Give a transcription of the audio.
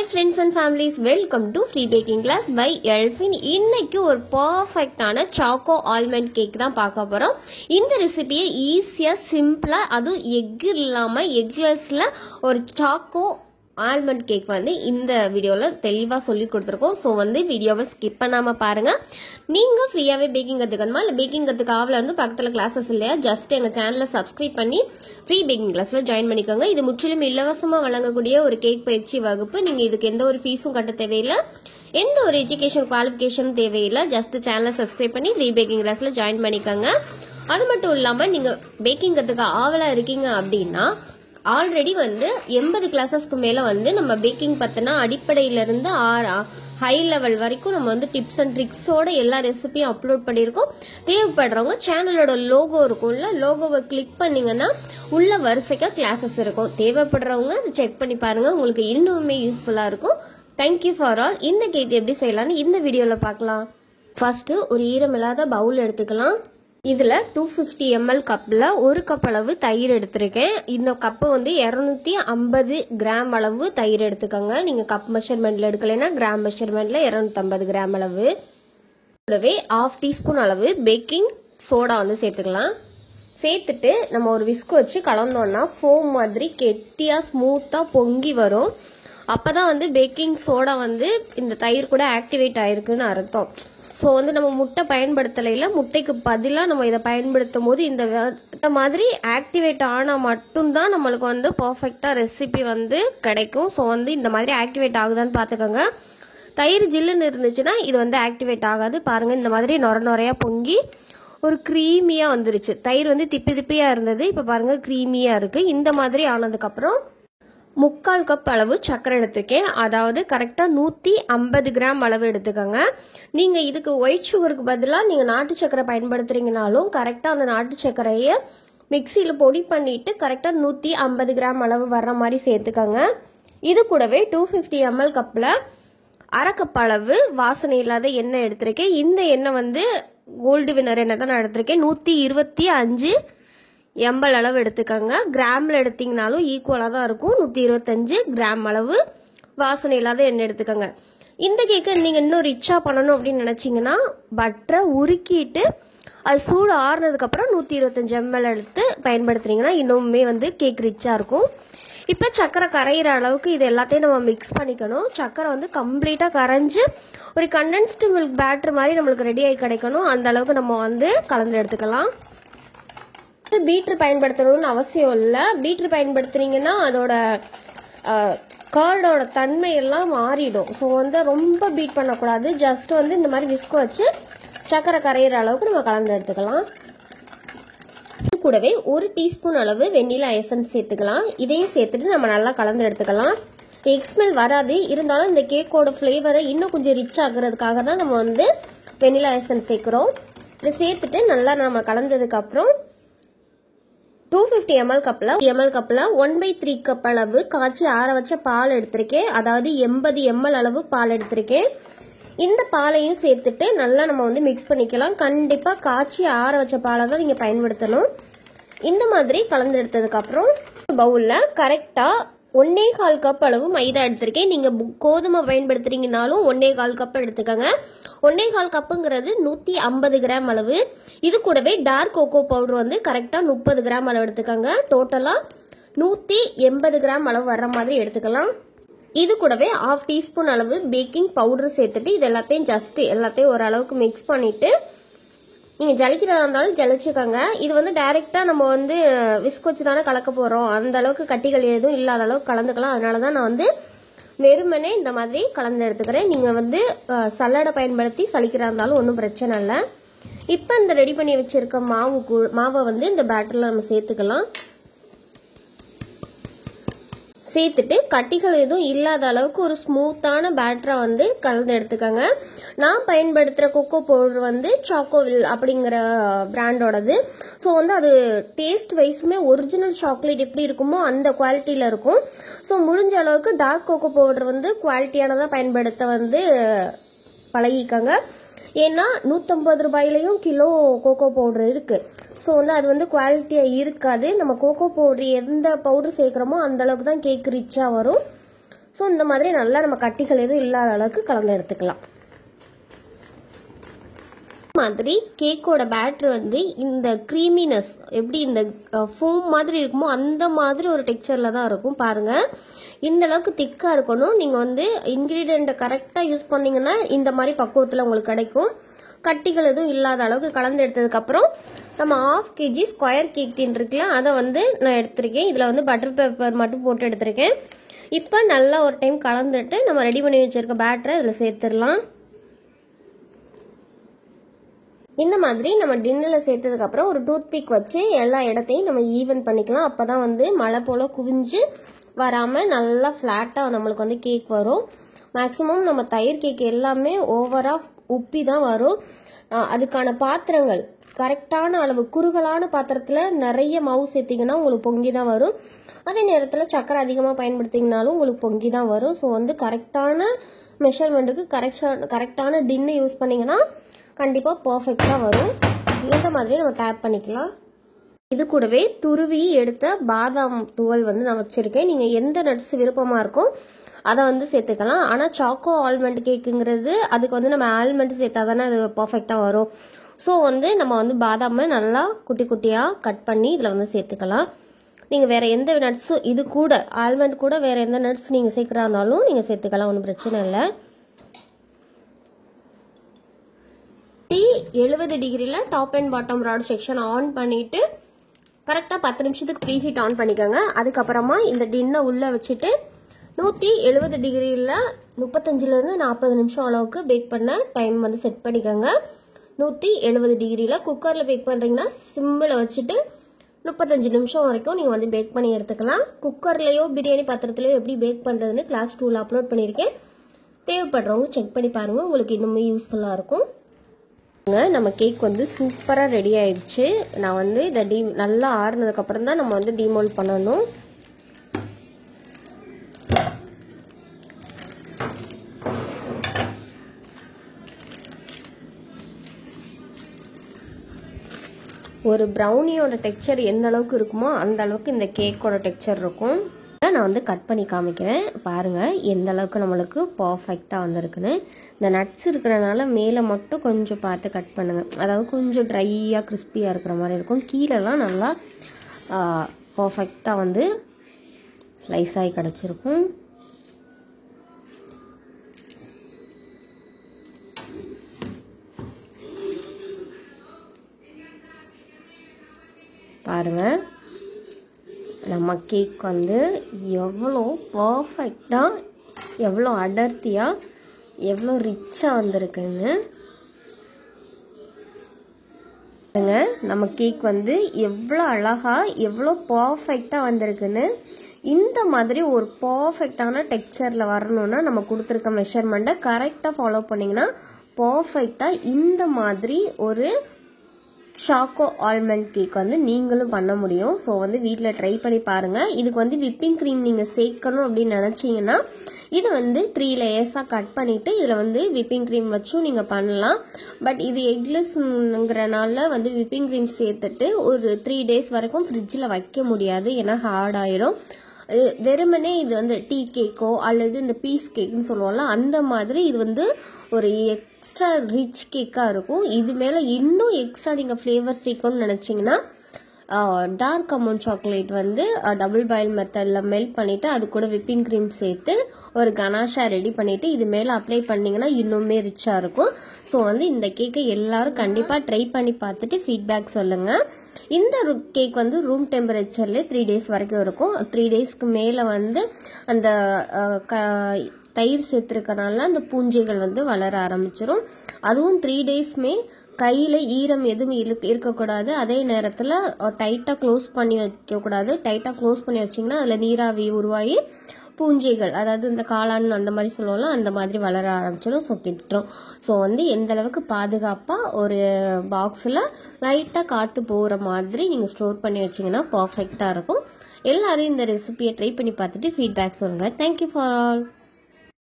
Hi friends and families, welcome to Free Baking Class by Elfin. இன்னைக்கு ஒரு பர்ஃபெக்ட்டான choco almond cake தான் பார்க்க போறோம். இந்த ரெசிபியை ஈஸியா சிம்பிளா அதுவும் எக் இல்லாம எக்லெஸ்ல ஒரு சாக்கோ ஆல்மண்ட் கேக் வந்து இந்த வீடியோவில் தெளிவாக சொல்லி கொடுத்துருக்கோம். ஸோ வந்து வீடியோவை ஸ்கிப் பண்ணாமல் பாருங்கள். நீங்கள் ஃப்ரீயாகவே பேக்கிங் கற்றுக்கணுமா இல்லை பேக்கிங் கற்றுக்க ஆவல வந்து பக்கத்தில் கிளாஸஸ் இல்லையா, ஜஸ்ட் எங்கள் சேனலை சப்ஸ்கிரைப் பண்ணி ஃப்ரீ பேக்கிங் கிளாஸில் ஜாயின் பண்ணிக்கோங்க. இது முற்றிலும் இலவசமாக வழங்கக்கூடிய ஒரு கேக் பயிற்சி வகுப்பு. நீங்கள் இதுக்கு எந்த ஒரு ஃபீஸும் கட்ட தேவையில்லை, எந்த ஒரு எஜுகேஷன் குவாலிஃபிகேஷனும் தேவையில்லை. ஜஸ்ட் சேனலை சப்ஸ்கிரைப் பண்ணி ஃப்ரீ பேக்கிங் கிளாஸில் ஜாயின் பண்ணிக்கோங்க. அது மட்டும் இல்லாமல் நீங்கள் பேக்கிங் கற்றுக்க ஆவலாக இருக்கீங்க அப்படின்னா ஆல்ரெடி வந்து 80 கிளாஸஸ்க்கு மேலே வந்து நம்ம பேக்கிங் பற்றினா அடிப்படையிலிருந்து ஹை லெவல் வரைக்கும் நம்ம வந்து டிப்ஸ் அண்ட் ட்ரிக்ஸோட எல்லா ரெசிபியும் அப்லோட் பண்ணியிருக்கோம். தேவைப்படுறவங்க சேனலோட லோகோ இருக்கும்ல, லோகோவை கிளிக் பண்ணிங்கன்னா உள்ள வரிசைக்காக கிளாஸஸ் இருக்கும். தேவைப்படுறவங்க அதை செக் பண்ணி பாருங்கள், உங்களுக்கு இன்னுமே யூஸ்ஃபுல்லாக இருக்கும். Thank you for all. இந்த கேக் எப்படி செய்யலான்னு இந்த வீடியோவில் பார்க்கலாம். ஃபர்ஸ்ட்டு ஒரு ஈரமில்லாத பவுல் எடுத்துக்கலாம். இதில் 250 ml கப்பில் ஒரு கப் அளவு தயிர் எடுத்திருக்கேன். இந்த கப்பு வந்து 250 கிராம் அளவு தயிர் எடுத்துக்கோங்க. நீங்கள் கப் மெஷர்மெண்ட்டில் எடுக்கலைன்னா கிராம் மெஷர்மெண்ட்டில் 250 கிராம் அளவு. கூடவே 1/2 டீஸ்பூன் அளவு பேக்கிங் சோடா வந்து சேர்த்துக்கலாம். சேர்த்துட்டு நம்ம ஒரு விஸ்க் வச்சு கலந்தோன்னா ஃபோம் மாதிரி கெட்டியாக ஸ்மூத்தாக பொங்கி வரும். அப்போ தான் வந்து பேக்கிங் சோடா வந்து இந்த தயிர் கூட ஆக்டிவேட் ஆகிருக்குன்னு அர்த்தம். ஸோ வந்து நம்ம முட்டை பயன்படுத்தலையில் முட்டைக்கு பதிலாக நம்ம இதை பயன்படுத்தும் போது இந்த மாதிரி ஆக்டிவேட் ஆனால் மட்டும்தான் நம்மளுக்கு வந்து பர்ஃபெக்டாக ரெசிபி வந்து கிடைக்கும். ஸோ வந்து இந்த மாதிரி ஆக்டிவேட் ஆகுதான்னு பார்த்துக்கோங்க. தயிர் ஜில்லுன்னு இருந்துச்சுன்னா இது வந்து ஆக்டிவேட் ஆகாது. பாருங்கள், இந்த மாதிரி நொறையாக பொங்கி ஒரு க்ரீமியாக வந்துருச்சு. தயிர் வந்து திப்பி திப்பியாக இருந்தது, இப்போ பாருங்கள் க்ரீமியாக இருக்குது. இந்த மாதிரி ஆனதுக்கப்புறம் 3/4 கப் அளவு சர்க்கரை எடுத்துருக்கேன். அதாவது கரெக்டாக 150 கிராம் அளவு எடுத்துக்கோங்க. நீங்கள் இதுக்கு ஒயிட் சுகருக்கு பதிலாக நீங்கள் நாட்டு சர்க்கரை பயன்படுத்துறீங்கனாலும் கரெக்டாக அந்த நாட்டு சர்க்கரையை மிக்சியில் பொடி பண்ணிவிட்டு கரெக்டாக 150 கிராம் அளவு வர்ற மாதிரி சேர்த்துக்கோங்க. இது கூடவே 250 ml கப்பில் 1/2 கப் அளவு வாசனை இல்லாத எண்ணெய் எடுத்திருக்கேன். இந்த எண்ணெய் வந்து கோல்டு வினர் எண்ணெய் தான் நான் எடுத்திருக்கேன். 125 ml அளவு எடுத்துக்கோங்க. கிராமில் எடுத்தீங்கனாலும் ஈக்குவலாக தான் இருக்கும். 125 கிராம் அளவு வாசனை இல்லாத எண்ணெய் எடுத்துக்கோங்க. இந்த கேக்கை நீங்கள் இன்னும் ரிச்சாக பண்ணணும் அப்படின்னு நினச்சிங்கன்னா பட்டரை உருக்கிட்டு அது சூடு ஆறுனதுக்கப்புறம் 125 ml எடுத்து பயன்படுத்துனீங்கன்னா இன்னுமே வந்து கேக் ரிச்சாக இருக்கும். இப்போ சக்கரை கரையிற அளவுக்கு இது எல்லாத்தையும் நம்ம மிக்ஸ் பண்ணிக்கணும். சக்கரை வந்து கம்ப்ளீட்டாக கரைஞ்சி ஒரு கண்டென்ஸ்டு மில்க் பேட்டர் மாதிரி நம்மளுக்கு ரெடியாகி கிடைக்கணும். அந்த அளவுக்கு நம்ம வந்து கலந்து எடுத்துக்கலாம். பீட்ரு பயன்படுத்தணும்னு அவசியம் இல்லை. பீட்ரு பயன்படுத்துனீங்கன்னா அதோட கர்டோட தன்மையெல்லாம் மாறிடும். ஸோ வந்து ரொம்ப பீட் பண்ணக்கூடாது. ஜஸ்ட் வந்து இந்த மாதிரி விஸ்க் வச்சு சக்கரை கரையிற அளவுக்கு நம்ம கலந்து எடுத்துக்கலாம். இது கூடவே 1 டீஸ்பூன் அளவு வெண்ணிலா எசன்ஸ் சேர்த்துக்கலாம். இதையும் சேர்த்துட்டு நம்ம நல்லா கலந்து எடுத்துக்கலாம். எக் ஸ்மெல் வராது, இருந்தாலும் இந்த கேக்கோட ஃப்ளேவரை இன்னும் கொஞ்சம் ரிச் ஆகுறதுக்காக தான் நம்ம வந்து வெண்ணிலா எசன்ஸ் சேர்க்குறோம். இதை சேர்த்துட்டு நல்லா நம்ம கலந்ததுக்கப்புறம் 250 ml கப்பில் 1/3 கப் அளவு காய்ச்சி ஆற வச்ச பால் எடுத்திருக்கேன். அதாவது 80 ml அளவு பால் எடுத்திருக்கேன். இந்த பாலையும் சேர்த்துட்டு நல்லா நம்ம வந்து மிக்ஸ் பண்ணிக்கலாம். கண்டிப்பாக காய்ச்சி ஆற வச்ச பாலை தான் நீங்கள் பயன்படுத்தணும். இந்த மாதிரி கலந்து எடுத்ததுக்கப்புறம் பவுலில் கரெக்டாக 1/4 கப் அளவு மைதா எடுத்திருக்கேன். நீங்கள் கோதுமை பயன்படுத்துறீங்கனாலும் 1/4 கப் எடுத்துக்கோங்க. 1/4 கப்புங்கிறது 150 கிராம் அளவு. இது கூடவே டார்க் கோகோ பவுடர் வந்து கரெக்டாக 30 கிராம் அளவு எடுத்துக்கோங்க. டோட்டலாக 180 கிராம் அளவு வர்ற மாதிரி எடுத்துக்கலாம். இது கூடவே 1/2 டீஸ்பூன் அளவு பேக்கிங் பவுடர் சேர்த்துட்டு இது எல்லாத்தையும் ஓரளவுக்கு மிக்ஸ் பண்ணிவிட்டு நீங்கள் ஜலிக்கிறதா இருந்தாலும் ஜலிச்சுக்கோங்க. இது வந்து டைரெக்டாக நம்ம வந்து விஸ்க் வச்சு தானே கலக்க போகிறோம். அந்த அளவுக்கு கட்டிகள் எதுவும் இல்லாத அளவுக்கு கலந்துக்கலாம். அதனால தான் நான் வந்து வெறுமனே இந்த மாதிரி கலந்து எடுத்துக்கிறேன். நீங்கள் வந்து சல்லடை பயன்படுத்தி சலிக்கிறதா இருந்தாலும் ஒன்றும் பிரச்சனை இல்லை. இப்போ இந்த ரெடி பண்ணி வச்சுருக்க மாவை வந்து இந்த பேட்டரில் நம்ம சேர்த்துக்கலாம். சேர்த்துட்டு கட்டிகள் எதுவும் இல்லாத அளவுக்கு ஒரு ஸ்மூத்தான பேட்டரை வந்து கலந்து எடுத்துக்கோங்க. நான் பயன்படுத்துகிற கொக்கோ பவுடர் வந்து சாக்கோவில் அப்படிங்கிற பிராண்டோடது. ஸோ வந்து அது டேஸ்ட் வைஸுமே ஒரிஜினல் சாக்லேட் எப்படி இருக்குமோ அந்த குவாலிட்டியில் இருக்கும். ஸோ முடிஞ்ச அளவுக்கு டார்க் கொக்கோ பவுடர் வந்து குவாலிட்டியானதாக பயன்படுத்த வந்து பழகிக்கோங்க. ஏன்னா 150 ரூபாயிலையும் கிலோ கோகோ பவுடர் இருக்குது. ஸோ வந்து அது வந்து குவாலிட்டியாக இருக்காது. நம்ம கோகோ பவுடர் எந்த பவுடர் சேர்க்குறோமோ அந்தளவுக்கு தான் கேக் ரிச்சாக வரும். ஸோ இந்த மாதிரி நல்லா நம்ம கட்டிகள் எதுவும் இல்லாத அளவுக்கு கலந்து எடுத்துக்கலாம். மாதிரி கேக்கோட பேட்டர் வந்து இந்த க்ரீமினஸ் எப்படி இந்த ஃபோம் மாதிரி இருக்குமோ அந்த மாதிரி ஒரு டெக்ஸ்சரில் தான் இருக்கும். பாருங்கள், இந்த அளவுக்கு திக்காக இருக்கணும். நீங்கள் வந்து இன்க்ரீடியண்ட்டை கரெக்டாக யூஸ் பண்ணிங்கன்னா இந்த மாதிரி பக்குவத்தில் உங்களுக்கு கிடைக்கும். கட்டிகள் எதுவும் இல்லாத அளவுக்கு கலந்து எடுத்ததுக்கப்புறம் நம்ம 1/2 kg ஸ்கொயர் கேக் டின் இருக்குல்ல, அதை வந்து நான் எடுத்திருக்கேன். இதில் வந்து பட்டர் பேப்பர் மட்டும் போட்டு எடுத்திருக்கேன். இப்போ நல்லா ஒரு டைம் கலந்துட்டு நம்ம ரெடி பண்ணி வச்சுருக்க பேட்டரை இதில் சேர்த்துடலாம். இந்த மாதிரி நம்ம டின்னில் சேர்த்ததுக்கப்புறம் ஒரு டூத் பிக் வச்சு எல்லா இடத்தையும் நம்ம ஈவன் பண்ணிக்கலாம். அப்போ தான் வந்து மழை போல் குவிஞ்சு வராமல் நல்லா ஃப்ளாட்டாக நம்மளுக்கு வந்து கேக் வரும். மேக்ஸிமம் நம்ம தயிர் கேக் எல்லாமே ஓவராக உப்பி தான் வரும். அதுக்கான பாத்திரங்கள் கரெக்டான அளவு குறுகலான பாத்திரத்தில் நிறைய மாவு சேர்த்திங்கன்னா உங்களுக்கு பொங்கி தான் வரும். அதே நேரத்தில் சக்கரை அதிகமாக பயன்படுத்திங்கனாலும் உங்களுக்கு பொங்கி தான் வரும். ஸோ வந்து கரெக்டான மெஷர்மெண்ட்டுக்கு கரெக்டான டின்னு யூஸ் பண்ணிங்கன்னா கண்டிப்பாக பர்ஃபெக்டாக வரும். இந்த மாதிரி நம்ம டேப் பண்ணிக்கலாம். இது கூடவே துருவி எடுத்த பாதாம் தூள் வந்து நான் வச்சுருக்கேன். நீங்கள் எந்த நட்ஸ் விருப்பமாக இருக்கோ அதை வந்து சேர்த்துக்கலாம். ஆனால் சாக்கோ ஆல்மண்ட் கேக்குங்கிறது அதுக்கு வந்து நம்ம ஆல்மண்ட் சேர்த்தா தானே அது பர்ஃபெக்டாக வரும். ஸோ வந்து நம்ம வந்து பாதாமை நல்லா குட்டி குட்டியாக கட் பண்ணி இதில் வந்து சேர்த்துக்கலாம். நீங்கள் வேறு எந்த நட்ஸும் இது கூட ஆல்மண்ட் கூட வேறு எந்த நட்ஸ் நீங்கள் சேர்க்குறா இருந்தாலும் நீங்கள் சேர்த்துக்கலாம், ஒன்றும் பிரச்சனை இல்லை. 70 டிகிரியில் top and bottom rod section on பண்ணிவிட்டு கரெக்டாக 10 நிமிஷத்துக்கு ப்ரீ ஹீட் ஆன் பண்ணிக்கோங்க. அதுக்கப்புறமா இந்த டின்னை உள்ளே வச்சுட்டு 170 டிகிரியில் 35லேருந்து 40 நிமிஷம் அளவுக்கு பேக் பண்ண டைம் வந்து செட் பண்ணிக்கோங்க. 170 டிகிரியில் குக்கரில் பேக் பண்ணுறீங்கன்னா சிம்மில் வச்சுட்டு 35 நிமிஷம் வரைக்கும் நீங்கள் வந்து பேக் பண்ணி எடுத்துக்கலாம். குக்கர்லேயோ பிரியாணி பாத்திரத்துலையோ எப்படி பேக் பண்ணுறதுன்னு கிளாஸ் 2ல் அப்லோட் பண்ணியிருக்கேன். தேவைப்படுறவங்க செக் பண்ணி பாருங்கள், உங்களுக்கு இன்னுமே யூஸ்ஃபுல்லாக இருக்கும். நம்ம கேக் வந்து சூப்பராக ரெடி ஆயிடுச்சு. நான் வந்து இதை நல்லா ஆறுனதுக்கப்புறம் தான் நம்ம வந்து டீமோல்ட் பண்ணணும். ஒரு ப்ரௌனியோட டெக்ஸ்சர் எந்த அளவுக்கு இருக்குமோ அந்த அளவுக்கு இந்த கேக்கோட டெக்ஸ்சர் இருக்கும். நான் வந்து கட் பண்ணி காமிக்கிறேன் பாருங்கள் எந்த அளவுக்கு நம்மளுக்கு பர்ஃபெக்டாக வந்திருக்குன்னு. இந்த நட்ஸ் இருக்கிறனால மேலே மட்டும் கொஞ்சம் பார்த்து கட் பண்ணுங்கள், அதாவது கொஞ்சம் ட்ரையாக கிறிஸ்பியாக இருக்கிற மாதிரி இருக்கும். கீழெல்லாம் நல்லா பர்ஃபெக்டாக வந்து ஸ்லைஸ் ஆகி கிடச்சிருக்கும். பாருங்கள் நம்ம கேக் வந்து எவ்வளோ பர்ஃபெக்டாக எவ்வளோ அடர்த்தியாக எவ்வளோ ரிச்சாக வந்திருக்குன்னு. நம்ம கேக் வந்து எவ்வளோ அழகாக எவ்வளோ பர்ஃபெக்டாக வந்திருக்குன்னு. இந்த மாதிரி ஒரு பர்ஃபெக்டான டெக்ஸ்சரில் வரணும்னா நம்ம கொடுத்துருக்க மெஷர்மெண்ட்டை கரெக்டாக ஃபாலோ பண்ணிங்கன்னா பர்ஃபெக்டாக இந்த மாதிரி ஒரு சாக்கோ ஆல்மண்ட் கேக் வந்து நீங்களும் பண்ண முடியும். ஸோ வந்து வீட்டில் ட்ரை பண்ணி பாருங்கள். இதுக்கு வந்து விப்பிங் க்ரீம் நீங்கள் சேர்க்கணும் அப்படின்னு நினச்சிங்கன்னா இது வந்து 3 லேயர்ஸாக கட் பண்ணிவிட்டு இதில் வந்து விப்பிங் க்ரீம் வச்சும் நீங்கள் பண்ணலாம். பட் இது எக்லெஸ்ங்கிறனால வந்து விப்பிங் க்ரீம் சேர்த்துட்டு ஒரு 3 days வரைக்கும் ஃப்ரிட்ஜில் வைக்க முடியாது, ஏன்னா ஹார்ட் ஆயிரும். வெறுமனே இது வந்து டீ கேக்கோ அல்லது இந்த பீஸ் கேக்குன்னு சொல்லுவோம்ல அந்த மாதிரி இது வந்து ஒரு எக்ஸ்ட்ரா ரிச் கேக்காக இருக்கும். இது மேலே இன்னும் எக்ஸ்ட்ரா நீங்கள் ஃப்ளேவர் சேர்க்கணும்னு நினச்சிங்கன்னா டார்க் அமௌண்ட் சாக்லேட் வந்து டபுள் பாயில் மெத்தடில் மெல்ட் பண்ணிவிட்டு அது கூட விப்பிங் க்ரீம் சேர்த்து ஒரு கனாஷா ரெடி பண்ணிவிட்டு இது மேலே அப்ளை பண்ணிங்கன்னா இன்னுமே ரிச்சாக இருக்கும். ஸோ வந்து இந்த கேக்கை எல்லோரும் கண்டிப்பாக ட்ரை பண்ணி பார்த்துட்டு ஃபீட்பேக் சொல்லுங்கள். இந்த கேக் வந்து ரூம் டெம்பரேச்சர்லேயே 3 days வரைக்கும் இருக்கும். 3 daysக்கு மேலே வந்து அந்த தயிர் சேர்த்துருக்கனால அந்த பூஞ்சைகள் வந்து வளர ஆரம்பிச்சிடும். அதுவும் 3 daysமே கையில் ஈரம் எதுவும் இருக்கக்கூடாது. அதே நேரத்தில் டைட்டாக க்ளோஸ் பண்ணி வைக்கக்கூடாது. டைட்டாக க்ளோஸ் பண்ணி வச்சிங்கன்னா அதில் நீராவி உருவாகி பூஞ்சைகள், அதாவது இந்த காளான் அந்த மாதிரி சொல்லுவோம்ல அந்த மாதிரி வளர ஆரம்பிச்சிடும். ஸோ கிட்டுரும். ஸோ வந்து எந்த அளவுக்கு பாதுகாப்பாக ஒரு பாக்ஸில் லைட்டாக காற்று போகிற மாதிரி நீங்கள் ஸ்டோர் பண்ணி வச்சிங்கன்னா பர்ஃபெக்டாக இருக்கும். எல்லோரும் இந்த ரெசிபியை ட்ரை பண்ணி பார்த்துட்டு ஃபீட்பேக் சொல்லுங்கள். Thank you for all.